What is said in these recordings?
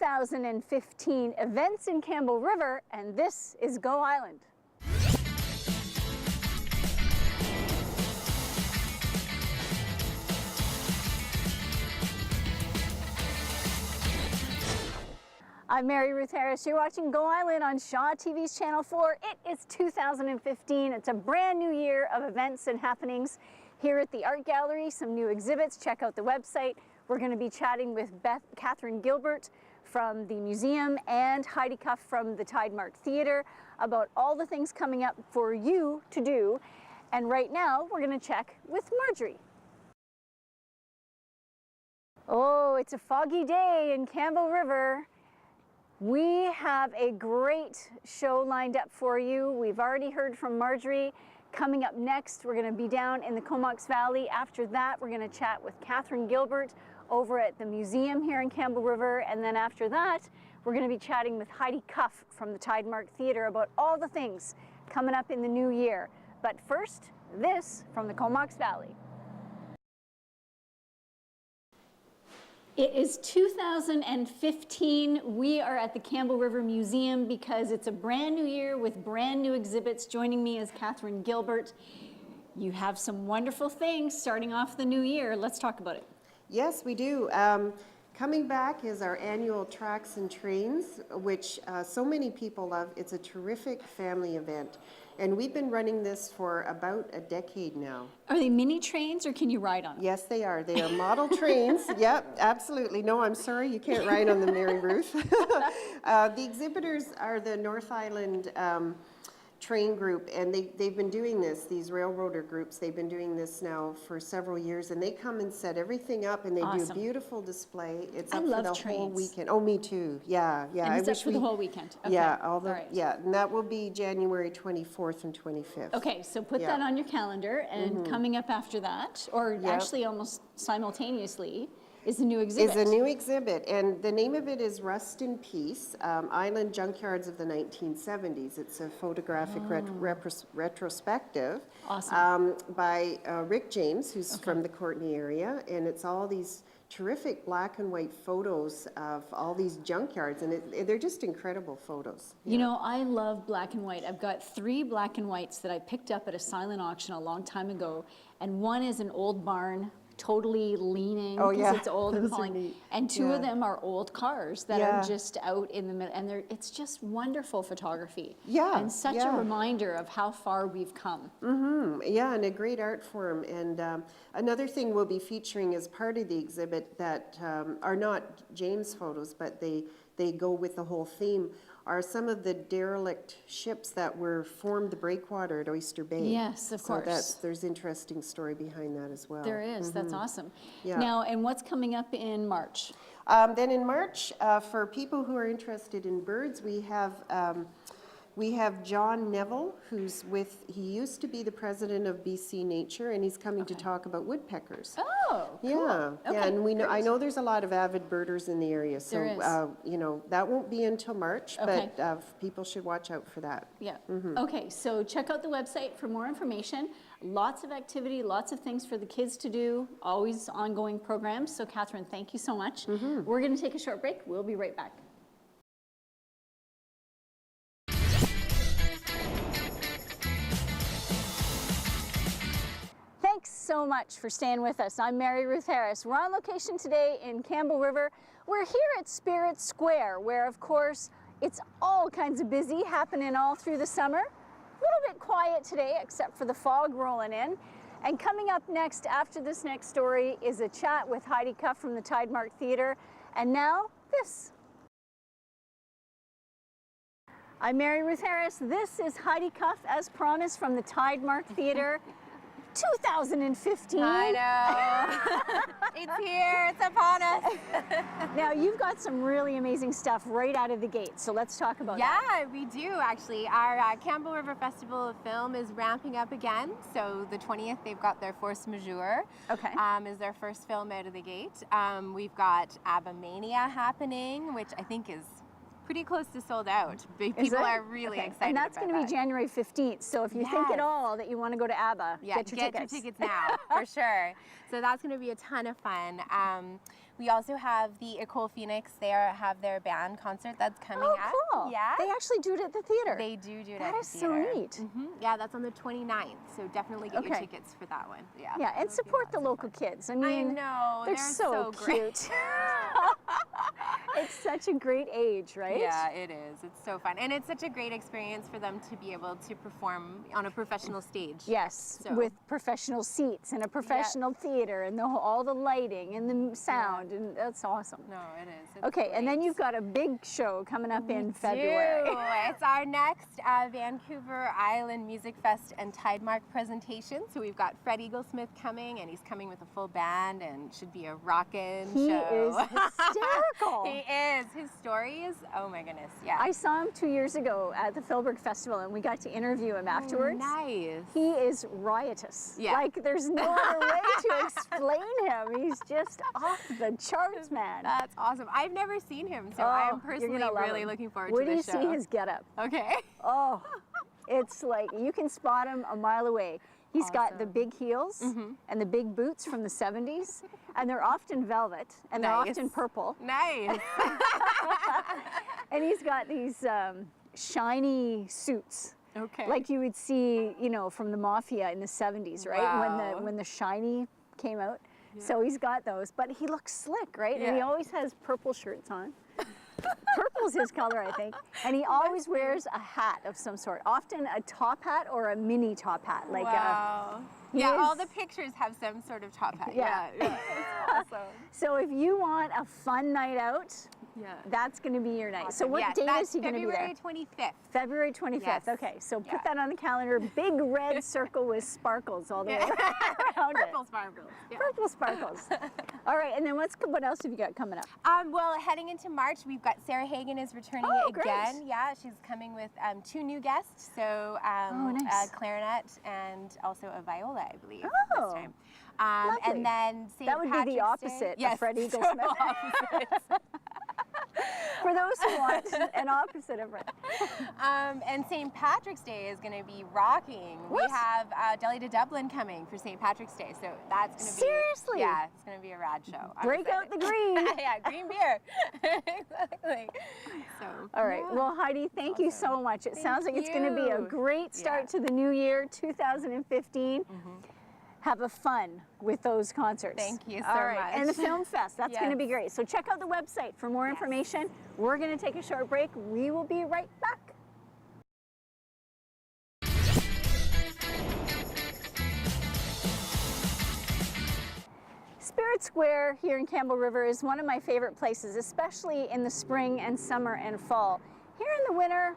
2015 events in Campbell River, and this is Go Island. I'm Mary Ruth Harris. You're watching Go Island on Shaw TV's Channel 4. It is 2015. It's a brand new year of events and happenings here at the Art Gallery. Some new exhibits. Check out the website. We're going to be chatting with Catherine Gilbert from the museum and Heidi Cuff from the Tidemark Theatre about all the things coming up for you to do. And right now, we're going to check with Marjorie. Oh, it's a foggy day in Campbell River. We have a great show lined up for you. We've already heard from Marjorie. Coming up next, we're going to be down in the Comox Valley. After that, we're going to chat with Catherine Gilbert over at the museum here in Campbell River. And then after that, we're going to be chatting with Heidi Cuff from the Tidemark Theatre about all the things coming up in the new year. But first, this from the Comox Valley. It is 2015. We are at the Campbell River Museum because it's a brand new year with brand new exhibits. Joining me is Catherine Gilbert. You have some wonderful things starting off the new year. Let's talk about it. Yes, we do. Coming back is our annual Tracks and Trains, which so many people love. It's a terrific family event. And we've been running this for about a decade now. Are they mini trains or can you ride on them? Yes, they are. They are model trains. Yep, absolutely. No, I'm sorry, you can't ride on them, Mary Ruth. The exhibitors are the North Island train group, and they've been doing this, these railroader groups, they've been doing this now for several years, and they come and set everything up, and they do a beautiful display. It's up for the whole weekend. Oh, me too. Yeah, yeah. And it's up for the whole weekend. Okay. Yeah, yeah, and that will be January 24th and 25th. Okay, so put that on your calendar, and coming up after that, or actually almost simultaneously, is a new exhibit. Is a new exhibit, and the name of it is Rust in Peace, Island Junkyards of the 1970s. It's a photographic retrospective by Rick James, who's from the Courtenay area, and it's all these terrific black and white photos of all these junkyards, and they're just incredible photos. You know, I love black and white. I've got 3 black and whites that I picked up at a silent auction a long time ago, and one is an old barn, totally leaning because it's old and falling, and 2 of them are old cars that are just out in the middle, and it's just wonderful photography. And such a reminder of how far we've come. Yeah, and a great art form. And another thing we'll be featuring as part of the exhibit that are not James photos, but they go with the whole theme, are some of the derelict ships that were formed the breakwater at Oyster Bay. Yes, of course. So there's interesting story behind that as well. There is. That's awesome. Now, and what's coming up in March? Then in March, for people who are interested in birds, we have John Neville, he used to be the president of BC Nature, and he's coming to talk about woodpeckers. Oh, cool. Yeah, and I know there's a lot of avid birders in the area, so you know, that won't be until March, but people should watch out for that. Yeah. Okay, so check out the website for more information. Lots of activity, lots of things for the kids to do, always ongoing programs. So Catherine, thank you so much. We're going to take a short break. We'll be right back. So much for staying with us. I'm Mary Ruth Harris. We're on location today in Campbell River. We're here at Spirit Square, where of course it's all kinds of busy happening all through the summer. A little bit quiet today except for the fog rolling in. And coming up next after this next story is a chat with Heidi Cuff from the Tidemark Theatre. And now this. I'm Mary Ruth Harris. This is Heidi Cuff, as promised, from the Tidemark Theatre. 2015. I know. It's here. It's upon us. Now, you've got some really amazing stuff right out of the gate, so let's talk about that. Yeah, we do, actually. Our Campbell River Festival of Film is ramping up again. So the 20th, they've got their Force Majeure. Okay. Is their first film out of the gate. We've got Abba Mania happening, which I think is pretty close to sold out. Is People it? are really Okay. excited And that's about going to that. be January 15th. So if you think at Yes. all that you want to go to ABBA, Yeah, get your tickets. now, for sure. So that's going to be a ton of fun. We also have the Ecole Phoenix. They have their band concert that's coming Oh, up. cool. Yeah. They actually do it at the theater. They do it That at is the so theater. neat. Yeah, that's on the 29th. So definitely get your Okay. tickets for that one. Yeah. Yeah, and that'll be support the lots of local fun. kids. I mean, I know. they're so great. cute. It's such a great age, right? Yeah, it is. It's so fun. And it's such a great experience for them to be able to perform on a professional stage. Yes, So- with professional seats and a professional theater and all the lighting and the sound, and that's awesome. No, it is. It's Okay, and then great. you've got a big show coming up in February. It's our next Vancouver Island Music Fest and Tidemark presentation. So we've got Fred Eaglesmith coming, and he's coming with a full band, and should be a rockin' He show. is hysterical. He is. His story is, oh my goodness, yeah. I saw him 2 years ago at the Philbrook Festival, and we got to interview him afterwards. Nice. He is riotous. Yeah. Like, there's no other way to explain him. He's just off the charts, man. That's awesome. I've never seen him, so I am you're personally gonna love really him. looking forward Where to do you this show. see his getup? Okay. Oh, it's like you can spot him a mile away. He's got the Awesome. big heels and the big boots from the 70s, and they're often velvet, and they're Nice. often purple. Nice. And he's got these shiny suits, Okay. like you would see, you know, from the mafia in the 70s, right? Wow. When the shiny came out. So he's got those, but he looks slick, right? And he Yeah. always has purple shirts on. Purple's his color, I think. And he always wears a hat of some sort, often a top hat or a mini top hat. Like wow. he Yeah, all is- the pictures have some sort of top hat. Yeah. Yeah. It's awesome. so if you want a fun night out, Yeah. that's going to be your night. So Awesome. what Yes, date that's is he going to be there? February 25th. February 25th. Yes. Okay, so put Yeah. that on the calendar. Big red circle with sparkles all the way around it. Purple sparkles. Yeah. Purple sparkles. All right, and then what else have you got coming up? Well, heading into March, we've got Sarah Hagen is returning Oh, great. again. Yeah, she's coming with 2 new guests. So nice. a clarinet and also a viola, I believe, Oh, this time. lovely. And then St. That would be the Patrick's Day- opposite of yes, Fred total Eaglesmith. opposite. For those who want an opposite of Fred. And St. Patrick's Day is going to be rocking. What? We have Delhi to Dublin coming for St. Patrick's Day, so that's going to be Seriously? Yeah, it's going to be a rad show. I'm Break out excited. the green. Yeah, green beer. Exactly. So. All right. yeah. Well, Heidi, thank you so much. It sounds like it's going to be a you. great start Yeah. to the new year, 2015. Have a fun with those concerts. Thank you so All right. much. And the Film Fest, that's going to be Yes. great. So check out the website for more information. We're going to take a short break. We will be right back. Spirit Square here in Campbell River is one of my favorite places, especially in the spring and summer and fall. Here in the winter,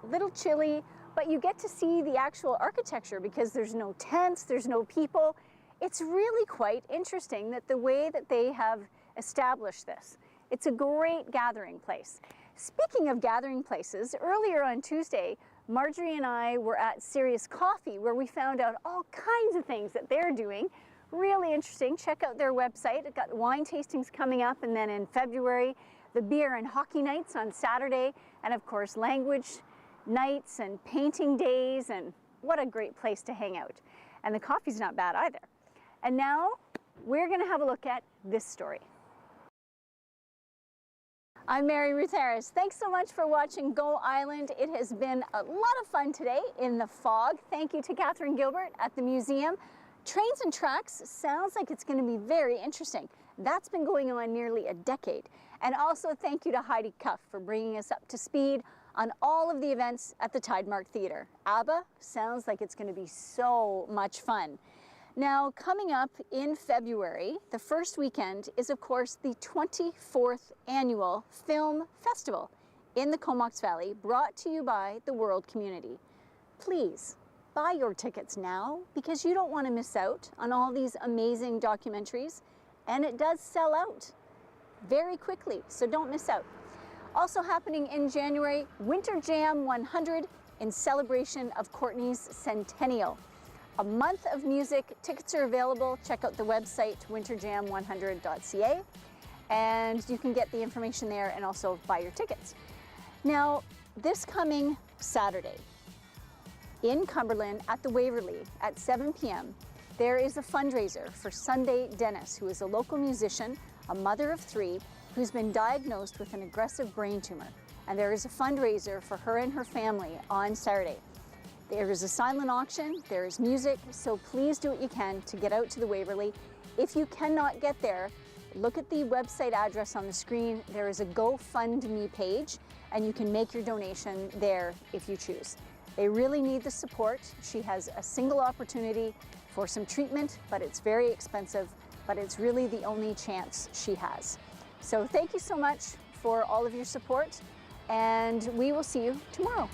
a little chilly, but you get to see the actual architecture because there's no tents, there's no people. It's really quite interesting that the way that they have established this. It's a great gathering place. Speaking of gathering places, earlier on Tuesday, Marjorie and I were at Serious Coffee where we found out all kinds of things that they're doing. Really interesting. Check out their website. It got wine tastings coming up, and then in February, the beer and hockey nights on Saturday, and of course, language nights and painting days, and what a great place to hang out. And the coffee's not bad either. And now we're going to have a look at this story. I'm Mary Ruth Harris. Thanks so much for watching Go Island. It has been a lot of fun today in the fog. Thank you to Catherine Gilbert at the museum. Trains and Tracks sounds like it's going to be very interesting. That's been going on nearly a decade. And also thank you to Heidi Cuff for bringing us up to speed on all of the events at the Tidemark Theatre. ABBA sounds like it's going to be so much fun. Now, coming up in February, the first weekend is, of course, the 24th Annual Film Festival in the Comox Valley, brought to you by the World Community. Please buy your tickets now because you don't want to miss out on all these amazing documentaries, and it does sell out very quickly, so don't miss out. Also happening in January, Winter Jam 100 in celebration of Courtney's centennial. A month of music. Tickets are available. Check out the website winterjam100.ca and you can get the information there and also buy your tickets. Now, this coming Saturday in Cumberland at the Waverly at 7 p.m., there is a fundraiser for Sunday Dennis, who is a local musician, a mother of 3, who's been diagnosed with an aggressive brain tumor. And there is a fundraiser for her and her family on Saturday. There is a silent auction, there is music, so please do what you can to get out to the Waverly. If you cannot get there, look at the website address on the screen. There is a GoFundMe page, and you can make your donation there if you choose. They really need the support. She has a single opportunity for some treatment, but it's very expensive, but it's really the only chance she has. So thank you so much for all of your support, and we will see you tomorrow.